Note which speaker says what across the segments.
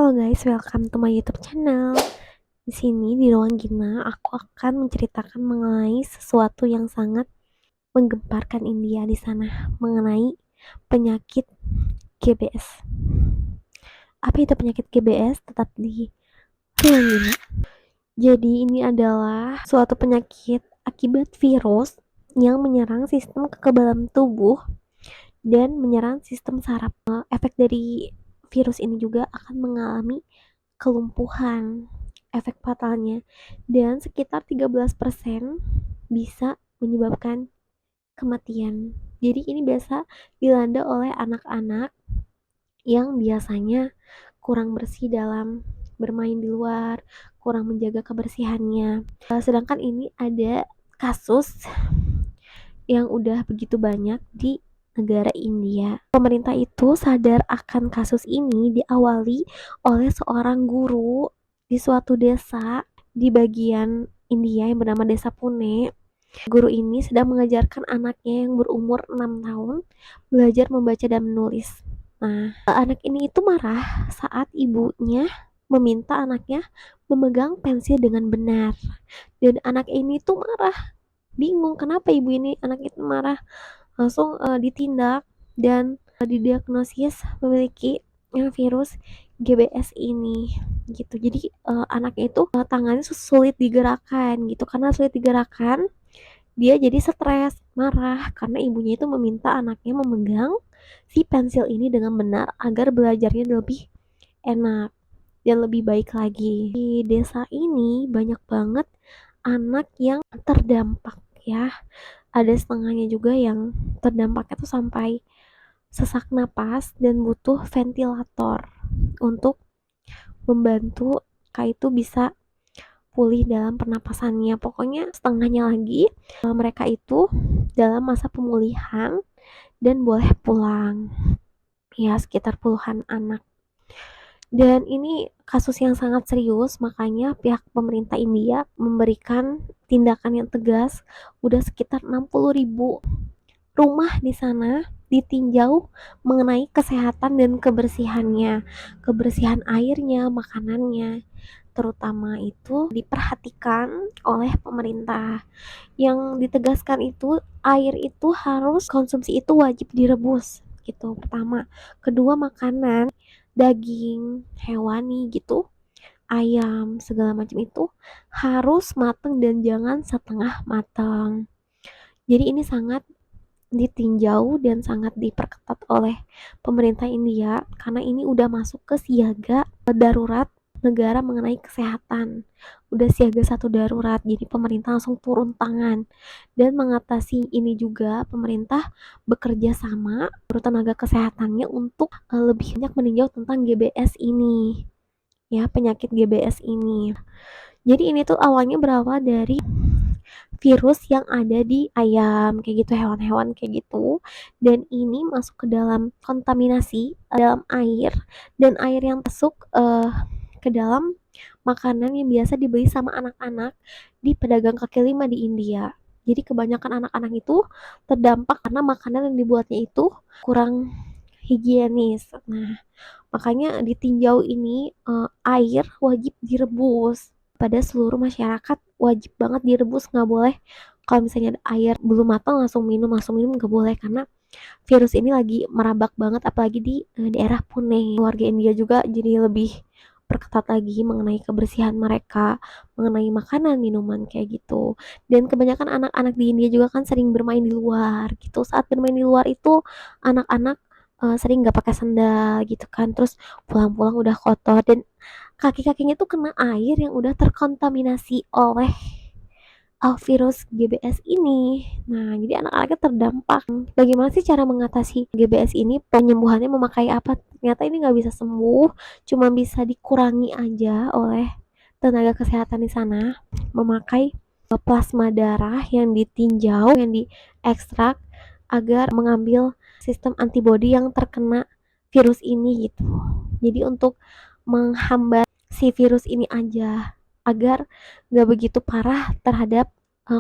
Speaker 1: Halo guys, welcome to my YouTube channel. Di sini di ruang Gina, aku akan menceritakan mengenai sesuatu yang sangat menggemparkan India di sana, mengenai penyakit GBS. Apa itu penyakit GBS? Tetap di ruang Gina. Jadi ini adalah suatu penyakit akibat virus yang menyerang sistem kekebalan tubuh dan menyerang sistem saraf. Efek dari virus ini juga akan mengalami kelumpuhan, efek fatalnya, dan sekitar 13% bisa menyebabkan kematian. Jadi ini biasa dilanda oleh anak-anak yang biasanya kurang bersih dalam bermain di luar, kurang menjaga kebersihannya. Sedangkan ini ada kasus yang udah begitu banyak di negara India. Pemerintah itu sadar akan kasus ini diawali oleh seorang guru di suatu desa di bagian India yang bernama Desa Pune. Guru ini sedang mengajarkan anaknya yang berumur 6 tahun belajar membaca dan menulis. Nah, anak ini itu marah saat ibunya meminta anaknya memegang pensil dengan benar. Dan anak ini tuh marah, bingung kenapa ibu ini anak itu marah. Langsung ditindak dan didiagnosis memiliki virus GBS ini gitu. Jadi anaknya itu tangannya sulit digerakkan gitu. Karena sulit digerakkan, dia jadi stres, marah karena ibunya itu meminta anaknya memegang si pensil ini dengan benar agar belajarnya lebih enak dan lebih baik lagi. Di desa ini banyak banget anak yang terdampak ya. Ada setengahnya juga yang terdampaknya tuh sampai sesak napas dan butuh ventilator untuk membantu mereka itu bisa pulih dalam pernapasannya. Pokoknya setengahnya lagi mereka itu dalam masa pemulihan dan boleh pulang. Ya, sekitar puluhan anak. Dan ini kasus yang sangat serius, makanya pihak pemerintah India memberikan tindakan yang tegas. Udah sekitar 60.000 rumah di sana ditinjau mengenai kesehatan dan kebersihannya, kebersihan airnya, makanannya, terutama itu diperhatikan oleh pemerintah. Yang ditegaskan itu air itu harus konsumsi itu wajib direbus gitu pertama. Kedua, makanan daging hewani gitu, ayam segala macam itu harus matang dan jangan setengah matang. Jadi ini sangat ditinjau dan sangat diperketat oleh pemerintah India karena ini udah masuk ke siaga darurat negara mengenai kesehatan. Udah siaga satu darurat, jadi pemerintah langsung turun tangan. Dan mengatasi ini juga pemerintah bekerja sama tenaga kesehatannya untuk lebih banyak meninjau tentang GBS ini. Ya, penyakit GBS ini. Jadi ini tuh awalnya berawal dari virus yang ada di ayam kayak gitu, hewan-hewan kayak gitu, dan ini masuk ke dalam kontaminasi dalam air, dan air yang masuk ke dalam makanan yang biasa dibeli sama anak-anak di pedagang kaki lima di India. Jadi kebanyakan anak-anak itu terdampak karena makanan yang dibuatnya itu kurang higienis. Nah, makanya ditinjau ini air wajib direbus pada seluruh masyarakat, wajib banget direbus, nggak boleh kalau misalnya air belum matang langsung minum nggak boleh karena virus ini lagi merabak banget apalagi di daerah Pune. Warga India juga jadi lebih perketat lagi mengenai kebersihan mereka, mengenai makanan, minuman kayak gitu. Dan kebanyakan anak-anak di India juga kan sering bermain di luar gitu. Saat bermain di luar itu anak-anak sering nggak pakai sandal gitu kan, terus pulang-pulang udah kotor dan kaki-kakinya tuh kena air yang udah terkontaminasi oleh virus GBS ini. Nah, jadi anak-anaknya terdampak. Bagaimana sih cara mengatasi GBS ini? Penyembuhannya memakai apa? Ternyata ini nggak bisa sembuh, cuma bisa dikurangi aja oleh tenaga kesehatan di sana. Memakai plasma darah yang ditinjau, yang diekstrak agar mengambil sistem antibodi yang terkena virus ini gitu. Jadi untuk menghambat si virus ini aja agar nggak begitu parah terhadap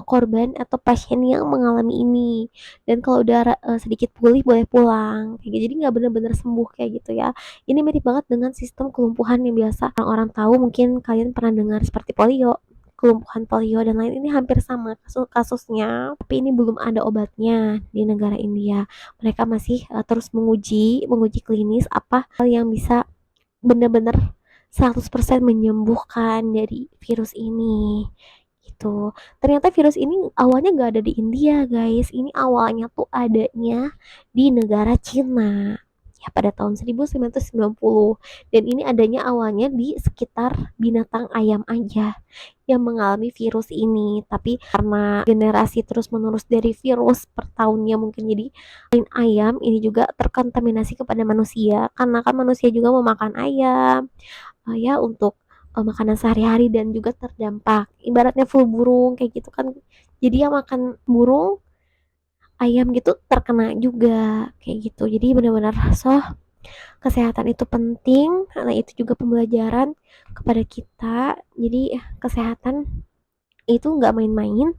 Speaker 1: korban atau pasien yang mengalami ini. Dan kalau udah sedikit pulih boleh pulang. Kayak gitu. Jadi nggak bener-bener sembuh kayak gitu ya. Ini mirip banget dengan sistem kelumpuhan yang biasa orang-orang tahu, mungkin kalian pernah dengar seperti polio, kelumpuhan polio dan lain. Ini hampir sama kasusnya, tapi ini belum ada obatnya di negara India. Mereka masih terus menguji klinis apa hal yang bisa bener-bener 100% menyembuhkan dari virus ini gitu. Ternyata virus ini awalnya nggak ada di India guys, ini awalnya tuh adanya di negara Cina ya pada tahun 1990, dan ini adanya awalnya di sekitar binatang ayam aja yang mengalami virus ini, tapi karena generasi terus menerus dari virus per tahunnya mungkin, jadi selain ayam ini juga terkontaminasi kepada manusia karena kan manusia juga memakan ayam ya untuk makanan sehari-hari dan juga terdampak. Ibaratnya flu burung kayak gitu kan. Jadi yang makan burung, ayam gitu terkena juga kayak gitu. Jadi benar-benar kesehatan itu penting. Karena itu juga pembelajaran kepada kita. Jadi kesehatan itu nggak main-main,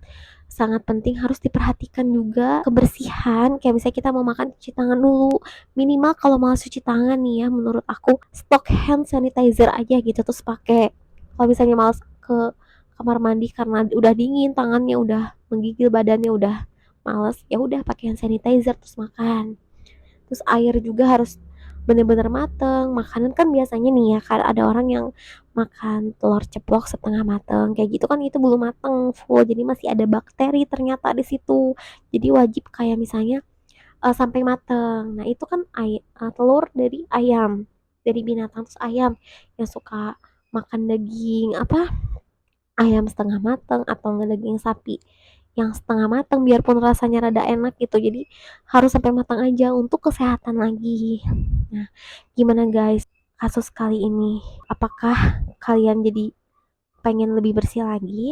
Speaker 1: sangat penting, harus diperhatikan juga kebersihan. Kayak misalnya kita mau makan, cuci tangan dulu, minimal kalau mau cuci tangan nih ya, menurut aku stok hand sanitizer aja gitu terus pakai. Kalau misalnya males ke kamar mandi karena udah dingin, tangannya udah menggigil, badannya udah males, ya udah pakai hand sanitizer terus makan. Terus air juga harus bener-bener mateng. Makanan kan biasanya nih ya, kan ada orang yang makan telur ceplok setengah mateng kayak gitu kan, itu belum mateng full, jadi masih ada bakteri ternyata di situ. Jadi wajib kayak misalnya sampai mateng. Nah itu kan telur dari ayam, dari binatang. Terus ayam yang suka makan daging apa, ayam setengah mateng atau enggak daging sapi yang setengah matang biarpun rasanya rada enak gitu, jadi harus sampai matang aja untuk kesehatan lagi. Nah gimana guys kasus kali ini, apakah kalian jadi pengen lebih bersih lagi?